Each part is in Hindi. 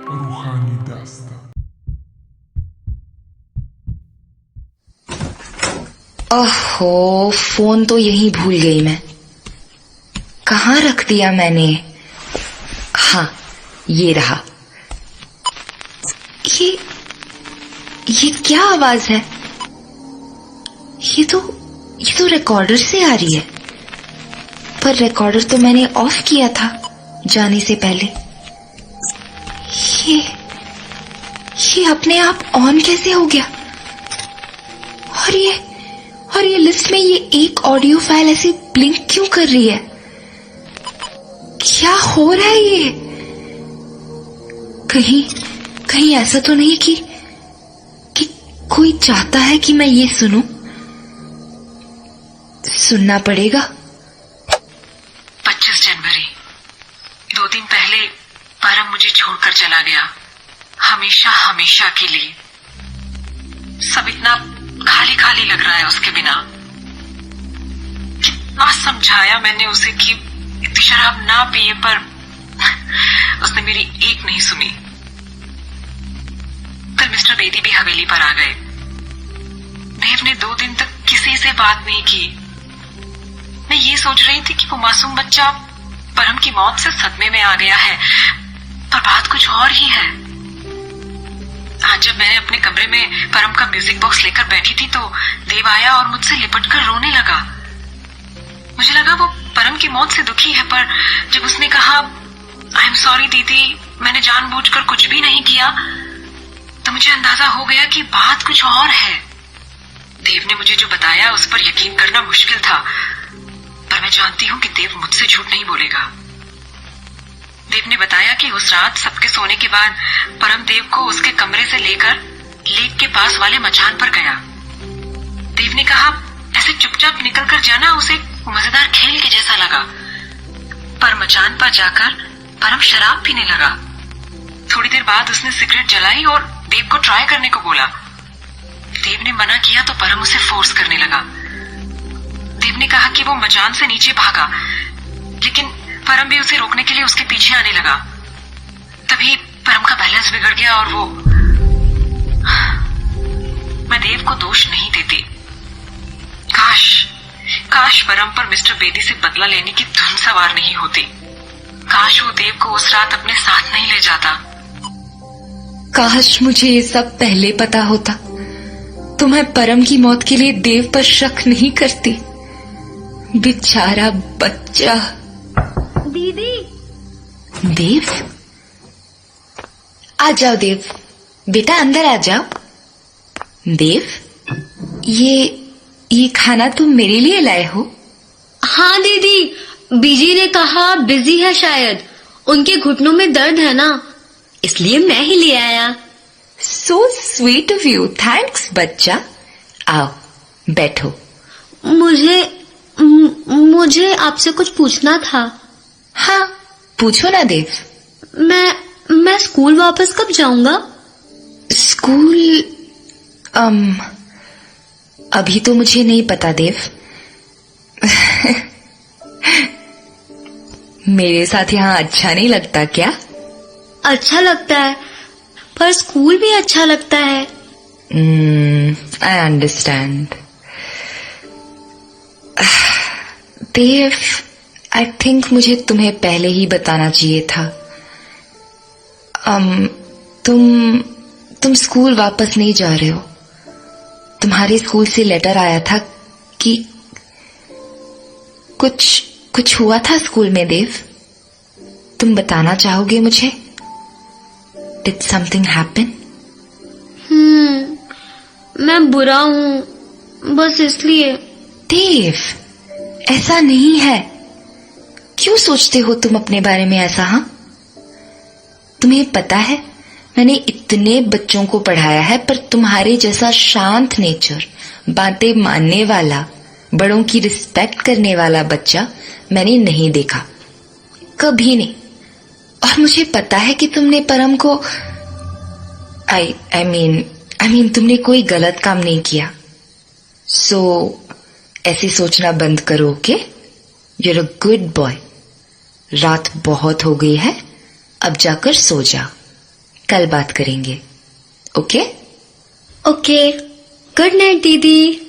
रूहानी दास्तां। ओहो, फोन तो यहीं भूल गई मैं। कहाँ रख दिया मैंने? हाँ, ये रहा। ये क्या आवाज है? ये तो रिकॉर्डर से आ रही है, पर रिकॉर्डर तो मैंने ऑफ किया था जाने से पहले। ये अपने आप ऑन कैसे हो गया? और ये लिस्ट में ये एक ऑडियो फाइल ऐसे ब्लिंक क्यों कर रही है? क्या हो रहा है ये? कहीं ऐसा तो नहीं कि कोई चाहता है कि मैं ये सुनूं? सुनना पड़ेगा। 25 जनवरी, 2 दिन पहले परम मुझे छोड़कर चला गया, हमेशा हमेशा के लिए। सब इतना खाली खाली लग रहा है उसके बिना। कितना समझाया मैंने उसे कि इतनी शराब ना पिए, पर उसने मेरी एक नहीं सुनी। कल मिस्टर बेदी भी हवेली पर आ गए। देव ने 2 दिन तक किसी से बात नहीं की। मैं ये सोच रही थी कि वो मासूम बच्चा परम की मौत से सदमे में आ गया है, पर बात कुछ और ही है। आज जब मैंने अपने कमरे में परम का म्यूजिक बॉक्स लेकर बैठी थी, तो देव आया और मुझसे लिपटकर रोने लगा। मुझे लगा वो परम की मौत से दुखी है, पर जब उसने कहा आई एम सॉरी दीदी, मैंने जानबूझकर कुछ भी नहीं किया, तो मुझे अंदाजा हो गया कि बात कुछ और है। देव ने मुझे जो बताया उस पर यकीन करना मुश्किल था, पर मैं जानती हूँ कि देव मुझसे झूठ नहीं बोलेगा। देव ने बताया कि उस रात सबके सोने के बाद परम देव को उसके कमरे से लेकर लेक के पास वाले मचान पर गया। देव ने कहा ऐसे चुपचाप निकल कर जाना उसे मजेदार खेल के जैसा लगा, पर मचान पर जाकर परम शराब पीने लगा। थोड़ी देर बाद उसने सिगरेट जलाई और देव को ट्राई करने को बोला। देव ने मना किया तो परम उसे फोर्स करने लगा। देव ने कहा कि वो मचान से नीचे भागा, लेकिन परम भी उसे रोकने के लिए उसके पीछे आने लगा। तभी परम का बैलेंस बिगड़ गया और वो। मैं देव को दोष नहीं देती। काश परम पर मिस्टर बेदी से बदला लेने की धुन सवार नहीं होती। काश वो देव को उस रात अपने साथ नहीं ले जाता। काश मुझे ये सब पहले पता होता तो मैं परम की मौत के लिए देव पर शक नहीं करती। बेचारा बच्चा। दीदी। देव, आ जाओ देव, बेटा अंदर आ जाओ। देव, ये खाना तुम मेरे लिए लाए हो? हाँ दीदी, बीजी ने कहा बिजी है शायद, उनके घुटनों में दर्द है ना, इसलिए मैं ही ले आया। So sweet of you, thanks बच्चा। आओ बैठो। मुझे आपसे कुछ पूछना था। हाँ पूछो ना देव। मैं स्कूल वापस कब जाऊंगा? स्कूल अभी तो मुझे नहीं पता देव। मेरे साथ यहाँ अच्छा नहीं लगता क्या? अच्छा लगता है, पर स्कूल भी अच्छा लगता है। I understand Dev. I think मुझे तुम्हें पहले ही बताना चाहिए था। तुम स्कूल वापस नहीं जा रहे हो। तुम्हारे स्कूल से लेटर आया था कि कुछ हुआ था स्कूल में देव। तुम बताना चाहोगे मुझे? Did something happen? मैं बुरा हूँ, बस इसलिए। देव, ऐसा नहीं है। क्यों सोचते हो तुम अपने बारे में ऐसा? हाँ, तुम्हें पता है मैंने इतने बच्चों को पढ़ाया है, पर तुम्हारे जैसा शांत नेचर, बातें मानने वाला, बड़ों की रिस्पेक्ट करने वाला बच्चा मैंने नहीं देखा, कभी नहीं। और मुझे पता है कि तुमने परम को आई मीन तुमने कोई गलत काम नहीं किया। सो ऐसे सोचना बंद करो, okay? You're a good boy. रात बहुत हो गई है, अब जाकर सो जा, कल बात करेंगे। ओके? ओके, गुड नाइट दीदी।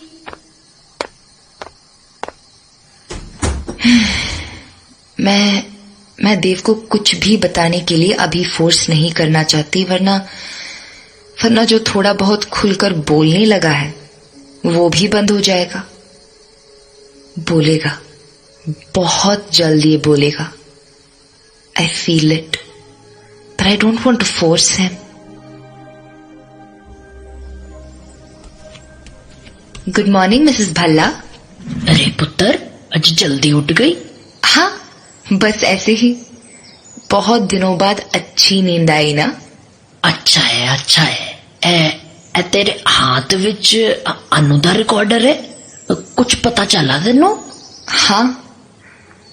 मैं देव को कुछ भी बताने के लिए अभी फोर्स नहीं करना चाहती, वरना जो थोड़ा बहुत खुलकर बोलने लगा है वो भी बंद हो जाएगा। बोलेगा, बहुत जल्द ये बोलेगा। I feel it, but I don't want to force him. Good morning Mrs Bhalla. अरे पुत्र, आज जल्दी उठ गई? हाँ, बस ऐसे ही, बहुत दिनों बाद अच्छी नींद आई ना। अच्छा है, अच्छा है। ए तेरे हाथ विच अनु दा रिकॉर्डर है, कुछ पता चला तेनू? हाँ,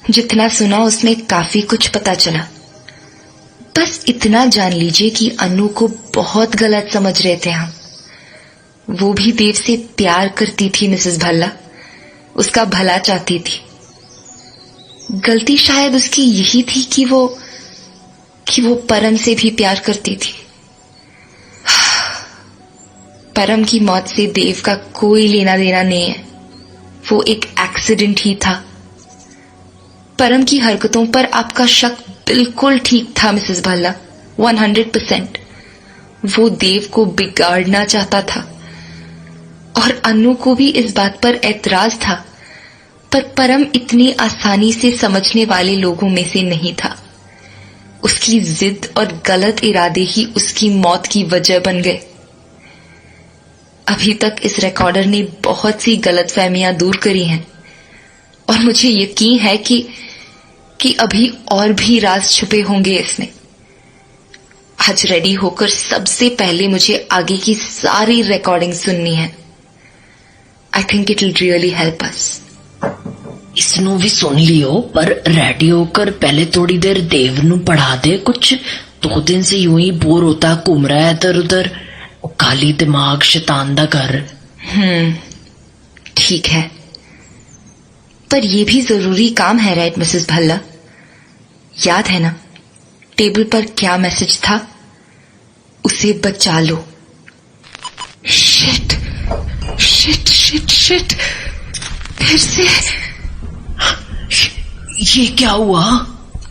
जितना सुना उसमें काफी कुछ पता चला। बस इतना जान लीजिए कि अनु को बहुत गलत समझ रहे थे हम। वो भी देव से प्यार करती थी मिसेस भल्ला, उसका भला चाहती थी। गलती शायद उसकी यही थी कि वो परम से भी प्यार करती थी। परम की मौत से देव का कोई लेना देना नहीं है, वो एक एक्सीडेंट ही था। परम की हरकतों पर आपका शक बिल्कुल ठीक था मिसेस भल्ला, 100%। वो देव को बिगाड़ना चाहता था और अनु को भी इस बात पर एतराज था, पर परम इतनी आसानी से समझने वाले लोगों में से नहीं था। उसकी जिद और गलत इरादे ही उसकी मौत की वजह बन गए। अभी तक इस रिकॉर्डर ने बहुत सी गलतफहमियां दूर करी हैं और मुझे यकीन है कि अभी और भी राज छुपे होंगे इसमें। आज रेडी होकर सबसे पहले मुझे आगे की सारी रिकॉर्डिंग सुननी है। I think it will really help us. इसनू भी सुन लियो, पर रेडी होकर पहले थोड़ी देर देव नू पढ़ा दे कुछ। 2 दिन से यूं ही बोर होता घूम रहा है इधर उधर, काली दिमाग शैतान दा घर। ठीक है, पर यह भी जरूरी काम है, राइट मिसेस भल्ला? याद है ना टेबल पर क्या मैसेज था? उसे बचा लो। शिट शिट शिट शिट, फिर से ये क्या हुआ?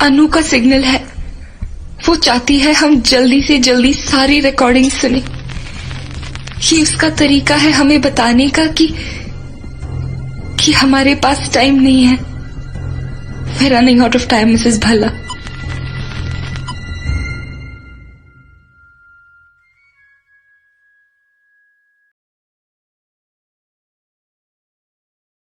अनु का सिग्नल है। वो चाहती है हम जल्दी से जल्दी सारी रिकॉर्डिंग सुने। ये उसका तरीका है हमें बताने का कि हमारे पास टाइम नहीं है। We're running out of time, Mrs Bhalla.